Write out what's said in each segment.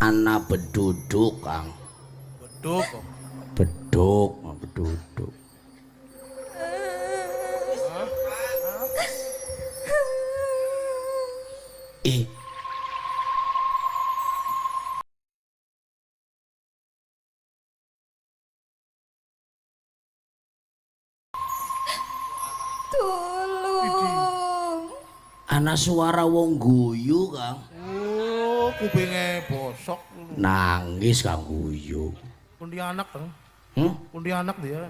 Ana beduduk, Kang. Beduk kok. Beduduk. Ih, Tolong. ana suara wong guyu, Kang. Oh, kupinge bosok. Nangis Kang guyu. Kuntilanak dong. Hmm? Kuntilanak dia.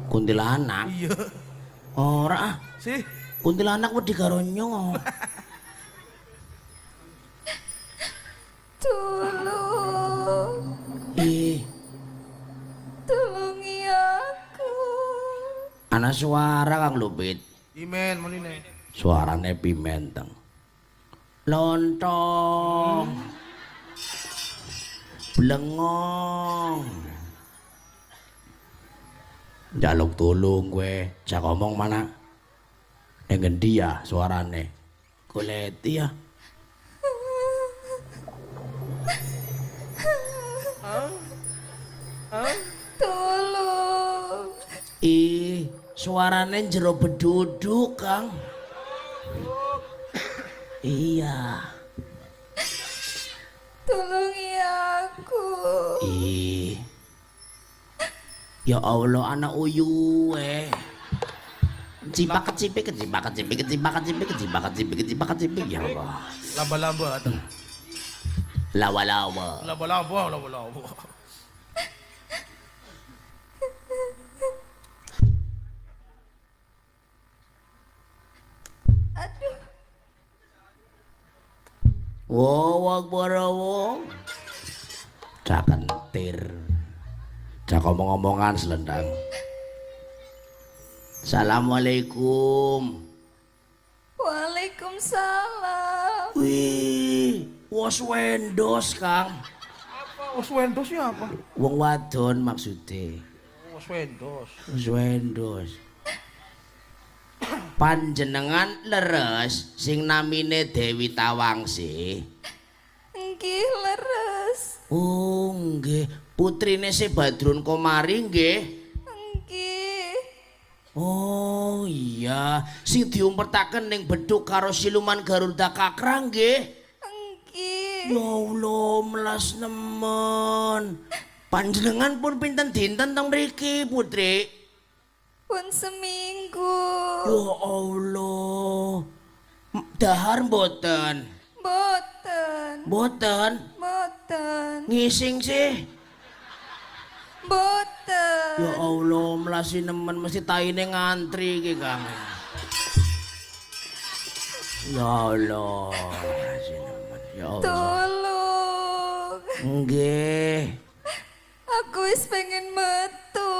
Kuntilanak. Iya. Ora ah, Sih. kuntilanak wedi karo nyong. Tolong. Ih, Tolongi aku. ana suara Kang Lupit. Imen menine. Suarane pimenteng. Lontong. Blengong. Njaluk tulung gue. Jak ngomong mana? Ning ngendi ya suarane? Goleti ya. Tolong. Ih, suarane jero beduduk, Kang. Iya. Tolongi aku. Ih. Ya Allah, anak uyu Cipak kecipik ya Allah. Laba-laba atau Lawa-lawa. laba-laba. Aduh. Wow, akbar wow. Cak kentir. Cak omong-omongan selendang. Assalamualaikum. Waalaikumsalam. Wih, was wendos, Kang. Apa? Oswendos ya apa? Wong wadon maksudnya. Oswendos. Was wendos. Panjenengan leres sing namine Dewi Tawangsi. Nggih leres. Oh, nggih. Putrine si Badrun Komari nggih. Nggih. Oh iya, sing diumpetaken ning beduk karo siluman Garuda Kakra nggih. Nggih. Ya Allah, melas nemen. Panjenengan pun pinten dinten teng mriki, Putri? Pun seminggu. Ya Allah. Dahar mboten? Boten. Mboten. Boten. Ngising sih. Boten. Ya Allah, melasi nemen mesti taine ngantri iki, Kang. Ya Allah, melasi nemen. Ya Allah. Tolong. Nggih. Aku wis pengen metu.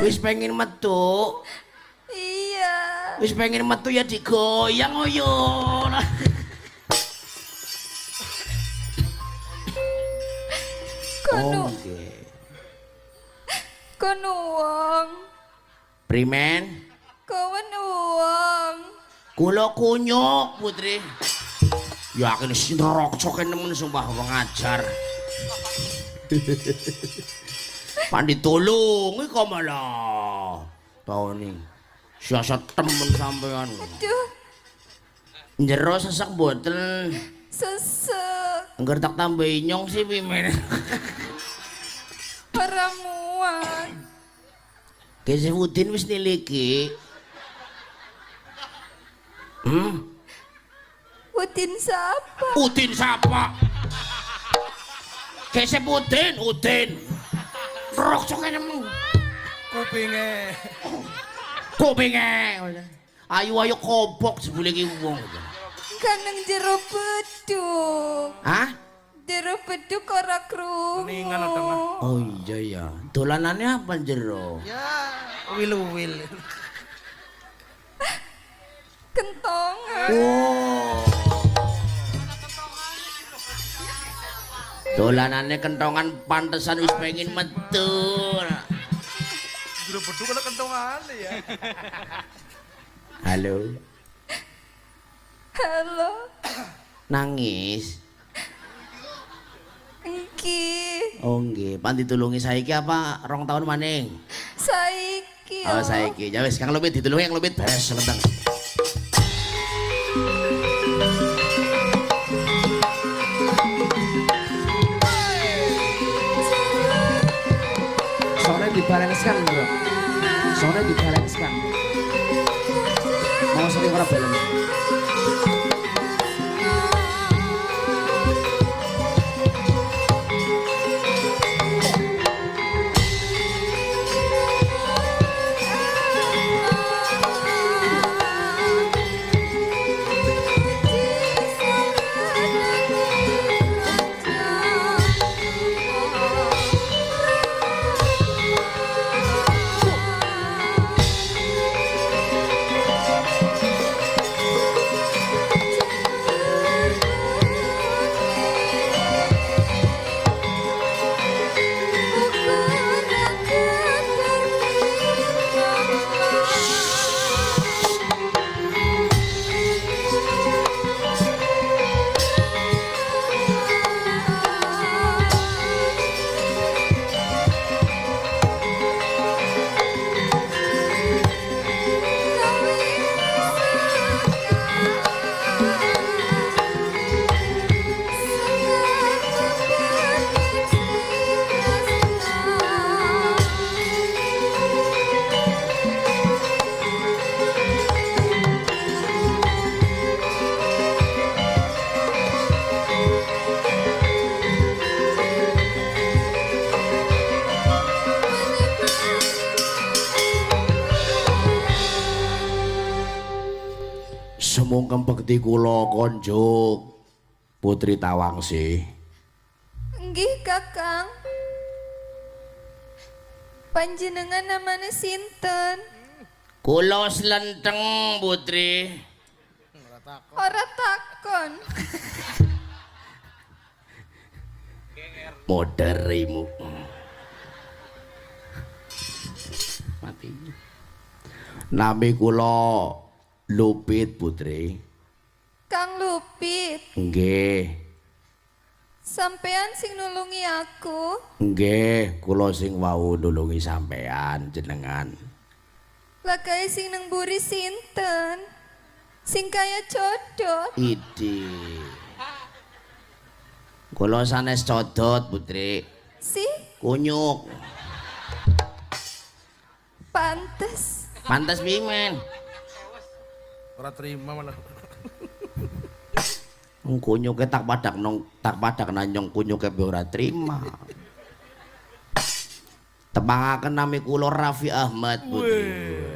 Wis pengen metu. Iya. Wis pengen metu ya digoyang oyo. Kono. Nggih. Kono wong. Primen, Kawan wong. kula kunyuk, Putri. Yakin sinarok coke nemen sumpah pengajar. Pandi tolong kok malah. Tau nih. Siasat temen sampean. Aduh. Njero sesek boten. Sesek. Engger tak tambahi nyong sih pimen. Paramuan. Kesih Udin wis niliki. Udin siapa? Udin sapa? Kesih Udin. Rok coke nemen. Kupinge. Ayo kobok jebule iki wong. Kan nang jero beduk. Hah? Jero beduk ora krungu. Mendingan ada mah. Oh iya ya. Dolanannya apa jero? Ya, wil-wil. Kentongan. Oh. Dolanannya kentongan pantesan wis pengen metu. Jero beduk ada kentongan ya. Halo. Halo. Nangis. Engki. Oh nggih, pan ditulungi saiki apa 2 tahun maning? Saiki. Oh saiki. Ya wis Kang Lupit ditulungi Kang Lupit beres sementang. Sore dibarengkan, Bro. Sore dibarengkan. Mau sering ora balen. Semungkem bekti kula konjuk Putri Tawangsi. Nggih, Kakang. Panjenengan namanya sinten? Kula slenteng Putri. Ora takon. Moderimu. Mati. Nami kula Lupit Putri. Kang Lupit, Nggih. sampean sing nulungi aku. Nggih, kula sing wau nulungi sampean jenengan. Lah kae sing nang buri sinten? Sing kaya codot. Idi. Kula sanes codot Putri. Si, Kunyuk. pantes. Pantes piye men? Ora terima malah. Kunyuke tak padak nanyong kunyuke ora trima. Tepangaken nami kula Raffi Ahmad Putri.